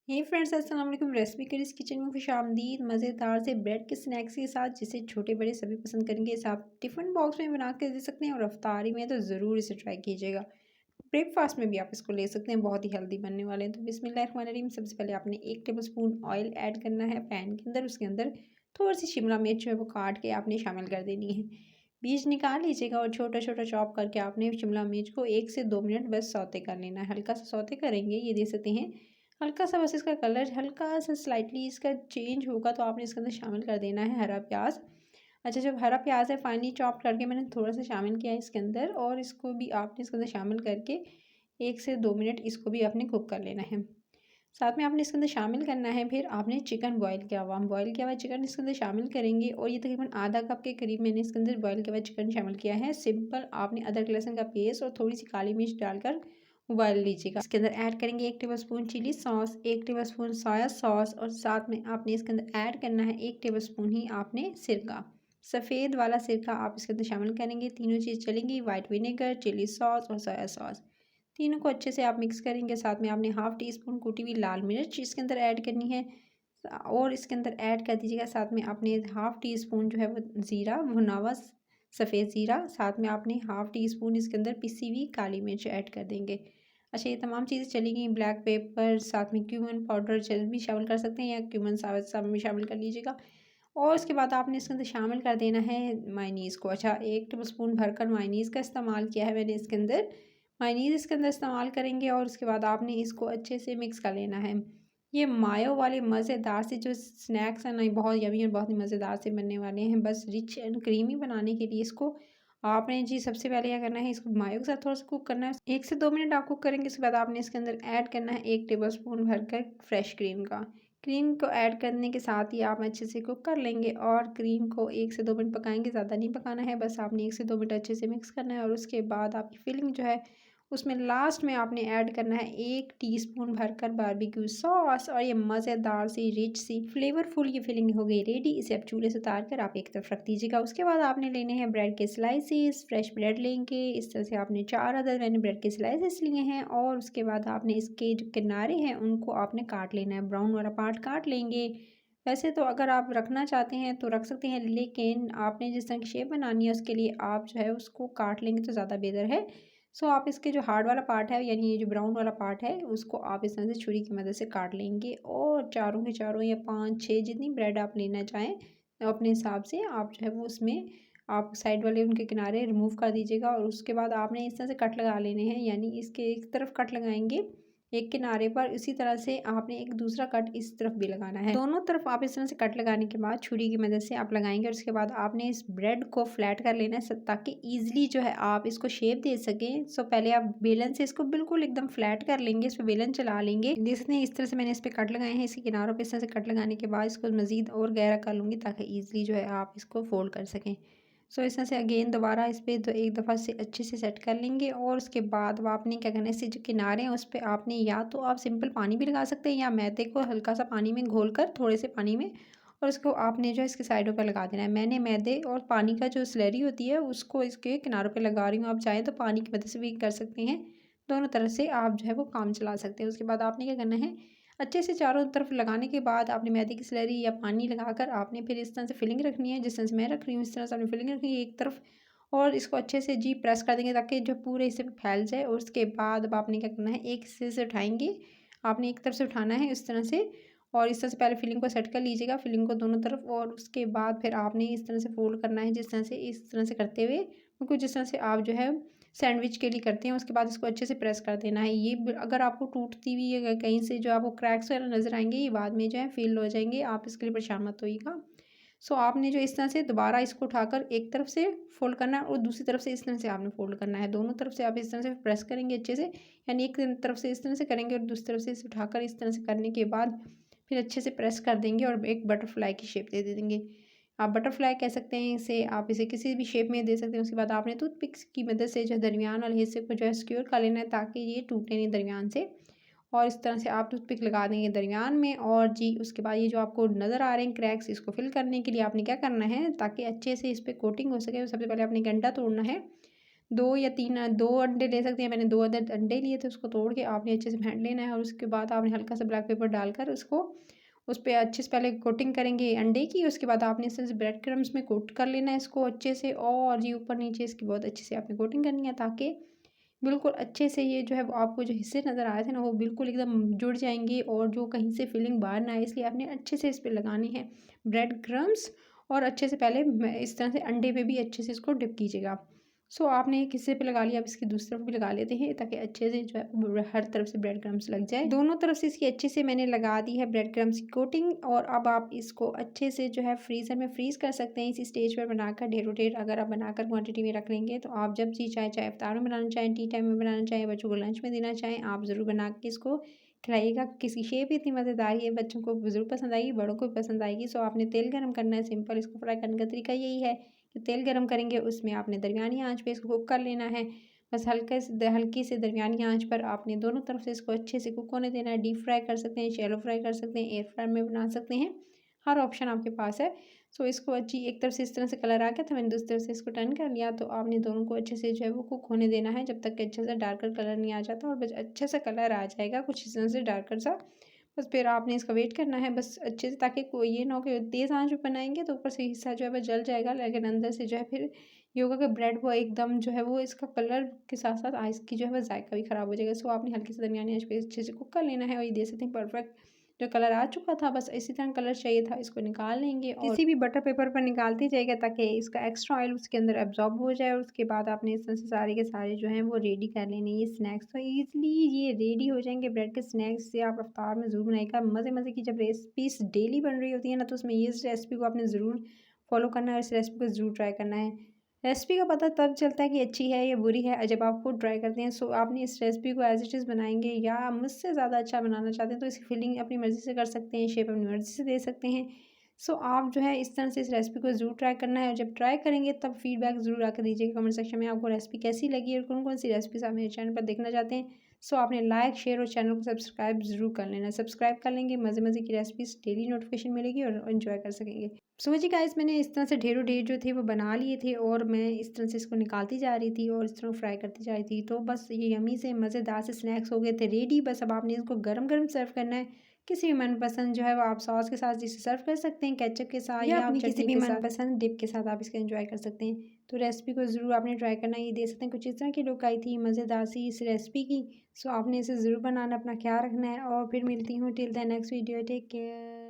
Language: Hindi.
हे फ्रेंड्स, अस्सलाम वालेकुम। रेसिपी करीज किचन में खुशामदीद। मज़ेदार से ब्रेड के स्नैक्स के साथ जिसे छोटे बड़े सभी पसंद करेंगे, इसे आप टिफ़िन बॉक्स में बना के दे सकते हैं और अफ्तारी में तो ज़रूर इसे ट्राई कीजिएगा। ब्रेकफास्ट में भी आप इसको ले सकते हैं, बहुत ही हेल्दी बनने वाले हैं। तो बिस्मिल्लाहिर्रहमानिर्रहीम। सबसे पहले आपने 1 टेबलस्पून ऑयल ऐड करना है पैन के अंदर। उसके अंदर थोड़ी सी शिमला मिर्च जो है वो काट के आपने शामिल कर देनी है। बीज निकाल लीजिएगा और छोटा छोटा चॉप करके आपने शिमला मिर्च को 1 से 2 मिनट बस सौते कर लेना है। हल्का सा सौते करेंगे, ये दे सकते हैं हल्का सा, बस इसका कलर हल्का सा स्लाइटली इसका चेंज होगा तो आपने इसके अंदर शामिल कर देना है हरा प्याज। अच्छा, जब हरा प्याज है फाइनली चॉप करके मैंने थोड़ा सा शामिल किया है इसके अंदर, और इसको भी आपने इसके अंदर शामिल करके 1 से 2 मिनट इसको भी आपने कुक कर लेना है। साथ में आपने इसके अंदर शामिल करना है, फिर आपने चिकन बॉयल किया हुआ, हम बॉयल किया हुआ चिकन इसके अंदर शामिल करेंगे, और ये तकरीबन आधा कप के करीब मैंने इसके अंदर बॉयल किया हुआ चिकन शामिल किया है। सिंपल आपने अदरक लहसुन का पेस्ट और थोड़ी सी काली मिर्च डालकर उबाल लीजिएगा। इसके अंदर ऐड करेंगे 1 tablespoon chilli sauce, 1 tablespoon soya sauce, और साथ में आपने इसके अंदर ऐड करना है 1 टेबलस्पून ही आपने सिरका, सफ़ेद वाला सिरका आप इसके अंदर शामिल करेंगे। तीनों चीज़ चलेंगी, वाइट विनेगर, चिली सॉस और सोया सॉस। तीनों को अच्छे से आप मिक्स करेंगे। साथ में आपने हाफ़ टी स्पून कुटी हुई लाल मिर्च इसके अंदर ऐड करनी है, और इसके अंदर ऐड कर दीजिएगा। साथ में आपने हाफ़ टी स्पून जो है वो ज़ीरा, भुना हुआ सफ़ेद ज़ीरा, साथ में आपने हाफ़ टी स्पून इसके अंदर पिसी हुई काली मिर्च ऐड कर देंगे। अच्छा, ये तमाम चीज़ें चली गई। ब्लैक पेपर, साथ में क्यूमिन पाउडर भी शामिल कर सकते हैं, या क्यूमिन साबुत सा भी शामिल कर लीजिएगा। और उसके बाद आपने इसके अंदर शामिल कर देना है मायोनीज़ को। अच्छा, 1 टेबलस्पून भरकर मायोनीज़ का इस्तेमाल किया है मैंने इसके अंदर। मायोनीज़ इसके अंदर इस्तेमाल करेंगे, और उसके बाद आपने इसको अच्छे से मिक्स कर लेना है। ये मायो वाले मज़ेदार से जो स्नैक्स हैं ना, ये बहुत यम्मी और बहुत ही मज़ेदार से बनने वाले हैं। बस रिच एंड क्रीमी बनाने के लिए इसको आपने जी सबसे पहले क्या करना है, इसको मायो के साथ थोड़ा सा कुक करना है। 1 से 2 मिनट आप कुक करेंगे। उसके बाद आपने इसके अंदर ऐड करना है 1 टेबलस्पून भरकर फ्रेश क्रीम का। क्रीम को ऐड करने के साथ ही आप अच्छे से कुक कर लेंगे, और क्रीम को 1 से 2 मिनट पकाएंगे, ज़्यादा नहीं पकाना है, बस आपने 1 से 2 मिनट अच्छे से मिक्स करना है। और उसके बाद आपकी फिलिंग जो है उसमें लास्ट में आपने ऐड करना है 1 टीस्पून भरकर बारबेक्यू सॉस, और ये मज़ेदार सी रिच सी फ्लेवरफुल ये फिलिंग हो गई रेडी। इसे अब चूल्हे से उतार कर आप एक तरफ रख दीजिएगा। उसके बाद आपने लेने हैं ब्रेड के स्लाइसेस, फ्रेश ब्रेड लेंगे। इस तरह से आपने 4 अदद मैंने ब्रेड के स्लाइसेस लिए हैं, और उसके बाद आपने इसके जो किनारे हैं उनको आपने काट लेना है, ब्राउन वाला पार्ट काट लेंगे। वैसे तो अगर आप रखना चाहते हैं तो रख सकते हैं, लेकिन आपने जिस तरह की शेप बनानी है उसके लिए आप जो है उसको काट लेंगे तो ज़्यादा बेहतर है। सो आप इसके जो हार्ड वाला पार्ट है, यानी ये जो ब्राउन वाला पार्ट है, उसको आप इस तरह से छुरी की मदद से काट लेंगे, और चारों के चारों या 5-6 जितनी ब्रेड आप लेना चाहें अपने हिसाब से आप जो है वो उसमें आप साइड वाले उनके किनारे रिमूव कर दीजिएगा। और उसके बाद आपने इस तरह से कट लगा लेने हैं, यानी इसके एक तरफ कट लगाएंगे एक किनारे पर, इसी तरह से आपने एक दूसरा कट इस तरफ भी लगाना है। दोनों तरफ आप इस तरह से कट लगाने के बाद छुरी की मदद से आप लगाएंगे, और उसके बाद आपने इस ब्रेड को फ्लैट कर लेना है ताकि ईजिली जो है आप इसको शेप दे सकें। सो पहले आप बेलन से इसको बिल्कुल एकदम फ्लैट कर लेंगे, इस पर बेलन चला लेंगे। जिसने इस तरह से मैंने इस पर कट लगाए हैं, इसके किनारों पर इस तरह से कट लगाने के बाद इसको मज़ीद और गहरा कर लूँगी ताकि ईजिली जो है आप इसको फोल्ड कर सकें। सो इस तरह से अगेन दोबारा इस पर तो एक दफ़ा से अच्छे से सेट कर लेंगे, और उसके बाद अब आपने क्या करना है, इससे जो किनारे हैं उस पर आपने या तो आप सिंपल पानी भी लगा सकते हैं, या मैदे को हल्का सा पानी में घोल कर थोड़े से पानी में, और उसको आपने जो है इसके साइडों पर लगा देना है। मैंने मैदे और पानी का जो स्लरी होती है उसको इसके किनारों पर लगा रही हूँ, आप चाहें तो पानी की मदद से भी कर सकते हैं। दोनों तरह से आप जो है वो काम चला सकते हैं। उसके बाद आपने क्या करना है, अच्छे से चारों तरफ लगाने के बाद आपने मैदे की स्लरी या पानी लगाकर आपने फिर इस तरह से फिलिंग रखनी है, जिस तरह से मैं रख रही हूँ इस तरह से आपने फिलिंग रखनी है एक तरफ, और इसको अच्छे से जी प्रेस कर देंगे ताकि जो पूरे हिस्से पे फैल जाए। और उसके बाद अब आपने क्या करना है, एक हिस्से से उठाएंगे, आपने एक तरफ से उठाना है इस तरह से, और इस तरह से पहले फिलिंग को सेट कर लीजिएगा, फिलिंग को दोनों तरफ, और उसके बाद फिर आपने इस तरह से फोल्ड करना है, जिस तरह से इस तरह से करते हुए, बिल्कुल जिस तरह से आप जो है सैंडविच के लिए करते हैं। उसके बाद इसको अच्छे से प्रेस कर देना है। ये अगर आपको टूटती हुई या कहीं से जो आपको क्रैक्स वगैरह नज़र आएंगे, ये बाद में जो है फील हो जाएंगे, आप इसके लिए परेशान मत होइएगा। सो आपने जो इस तरह से दोबारा इसको उठाकर एक तरफ से फ़ोल्ड करना है, और दूसरी तरफ से इस तरह से आपने फ़ोल्ड करना है। दोनों तरफ से आप इस तरह से प्रेस करेंगे अच्छे से, यानी एक तरफ से इस तरह से करेंगे और दूसरी तरफ से इसे उठाकर इस तरह से करने के बाद फिर अच्छे से प्रेस कर देंगे, और एक बटरफ्लाई की शेप दे देंगे। आप बटरफ्लाई कह सकते हैं इसे, आप इसे किसी भी शेप में दे सकते हैं। उसके बाद आपने टूथपिक्स की मदद से जो दरमियान वाले हिस्से को जो है सिक्योर कर लेना है ताकि ये टूटे नहीं दरमियान से, और इस तरह से आप टूथपिक लगा देंगे दरमियान में। और जी उसके बाद ये जो आपको नज़र आ रहे हैं क्रैक्स, इसको फिल करने के लिए आपने क्या करना है, ताकि अच्छे से इस पर कोटिंग हो सके, तो सबसे पहले आपने गंडा तोड़ना है। 2 या 3 2 अंडे ले सकते हैं। मैंने 2 अदद अंडे लिए थे, उसको तोड़ के आपने अच्छे से फेंट लेना है और उसके बाद आपने हल्का सा ब्लैक पेपर डालकर उसको उस पे अच्छे से पहले कोटिंग करेंगे अंडे की। उसके बाद आपने इस तरह से ब्रेड क्रम्स में कोट कर लेना है इसको अच्छे से, और ये ऊपर नीचे इसकी बहुत अच्छे से आपने कोटिंग करनी है ताकि बिल्कुल अच्छे से ये जो है वो आपको जो हिस्से नज़र आए थे ना वो बिल्कुल एकदम जुड़ जाएंगे और जो कहीं से फिलिंग बाहर ना आए, इसलिए आपने अच्छे से इस पर लगानी है ब्रेड क्रम्स। और अच्छे से पहले इस तरह से अंडे पे भी अच्छे से इसको डिप कीजिएगा। सो आपने एक हिस्से पे लगा लिया, अब इसकी दूसरी तरफ भी लगा लेते हैं ताकि अच्छे से जो है हर तरफ से ब्रेड क्रम्स लग जाए। दोनों तरफ से इसकी अच्छे से मैंने लगा दी है ब्रेड क्रम्स की कोटिंग, और अब आप इसको अच्छे से जो है फ्रीज़र में फ्रीज़ कर सकते हैं इसी स्टेज पर बनाकर ढेरों ढेर। अगर आप बनाकर क्वांटिटी में रख लेंगे तो आप जब जी चाहे, चाहे इफ्तार में बनाना चाहें, टी टाइम में बनाना चाहें, बच्चों को लंच में देना चाहें, आप ज़रूर बना के इसको खिलाइएगा। किसी शेप इतनी मज़ेदार है, बच्चों को ज़रूर पसंद आएगी, बड़ों को भी पसंद आएगी। सो आपने तेल गर्म करना है, सिंपल इसको फ्राई करने का तरीका यही है कि तेल गर्म करेंगे उसमें आपने दरमियानी आंच पे इसको कुक कर लेना है। बस हल्की से दरमियानी आंच पर आपने दोनों तरफ से इसको अच्छे से कुक होने देना है। डीप फ्राई कर सकते हैं, शैलो फ्राई कर सकते हैं, एयर फ्रायर में बना सकते हैं, हर ऑप्शन आपके पास है। सो इसको अच्छी एक तरफ से इस तरह से कलर आ गया था, मैंने दूसरी तरफ से इसको टर्न कर लिया। तो आपने दोनों को अच्छे से जो है वो कुक होने देना है जब तक कि अच्छे से डार्कर कलर नहीं आ जाता, और बस अच्छे से कलर आ जाएगा कुछ इस तरह से डार्कर सा। बस फिर आपने इसका वेट करना है बस अच्छे से, ताकि कोई ये ना हो कि तेज़ आंच पे बनाएंगे तो ऊपर से हिस्सा जो है वो जल जाएगा, लेकिन अंदर से जो है फिर ये होगा कि ब्रेड वो एकदम जो है वो इसका कलर के साथ साथ आइस की जो है वो जायका भी ख़राब हो जाएगा। सो आपने हल्की से दरमियानी आंच पे अच्छे से कुक कर लेना है, और ये दे सकते हैं परफेक्ट जो कलर आ चुका था, बस इसी तरह कलर चाहिए था। इसको निकाल लेंगे और किसी भी बटर पेपर पर निकालते जाइएगा ताकि इसका एक्स्ट्रा ऑयल उसके अंदर एब्जॉर्ब हो जाए। और उसके बाद आपने इस तरह से सारे के सारे जो हैं वो रेडी कर लेने ये स्नैक्स। तो ईज़िली ये रेडी हो जाएंगे ब्रेड के स्नैक्स से। आप इफ्तार में ज़रूर बनाइएगा। मज़े मज़े की जब रेसिपीज़ डेली बन रही होती है ना, तो उसमें ये रेसिपी को आपने ज़रूर फॉलो करना है, इस रेसिपी को ज़रूर ट्राई करना है। रेसिपी का पता तब चलता है कि अच्छी है या बुरी है जब आप खुद ट्राई करते हैं। सो आपने इस रेसिपी को एज़ इट इज़ बनाएँगे, या मुझसे ज़्यादा अच्छा बनाना चाहते हैं तो इसकी फिलिंग अपनी मर्ज़ी से कर सकते हैं, शेप अपनी मर्ज़ी से दे सकते हैं। सो आप जो है इस तरह से इस रेसिपी को ज़रूर ट्राई करना है, और जब ट्राई करेंगे तब फीडबैक ज़रूर आकर दीजिएगा कमेंट सेक्शन में, आपको रेसिपी कैसी लगी और कौन-कौन सी रेसिपीज़ आप मेरे चैनल पर देखना चाहते हैं। सो आपने लाइक, शेयर और चैनल को सब्सक्राइब ज़रूर कर लेना। सब्सक्राइब कर लेंगे, मज़े-मज़े की रेसिपीज़ डेली नोटिफ़िकेशन मिलेगी और एन्जॉय कर सकेंगे। सो जी गाइस, मैंने इस तरह से ढेरों ढेर जो थे वो बना लिए थे, और मैं इस तरह से इसको निकालती जा रही थी और इस तरह फ्राई करती जा रही थी। तो बस ये यम्मी से मज़ेदार से स्नैक्स हो गए थे रेडी। बस अब आपने इसको गरम-गरम सर्व करना है। किसी भी मनपसंद जो है वो आप सॉस के साथ इसे सर्व कर सकते हैं, केचप के साथ या अपनी किसी भी मनपसंद डिप के साथ आप इसका एंजॉय कर सकते हैं। तो रेसिपी को ज़रूर आपने ट्राई करना है। ये देख सकते हैं कुछ इस तरह की लुक आई थी मज़ेदार सी इस रेसिपी की। सो आपने इसे ज़रूर बनाना, अपना ख्याल रखना है, और फिर मिलती हूँ till the next video. Take care.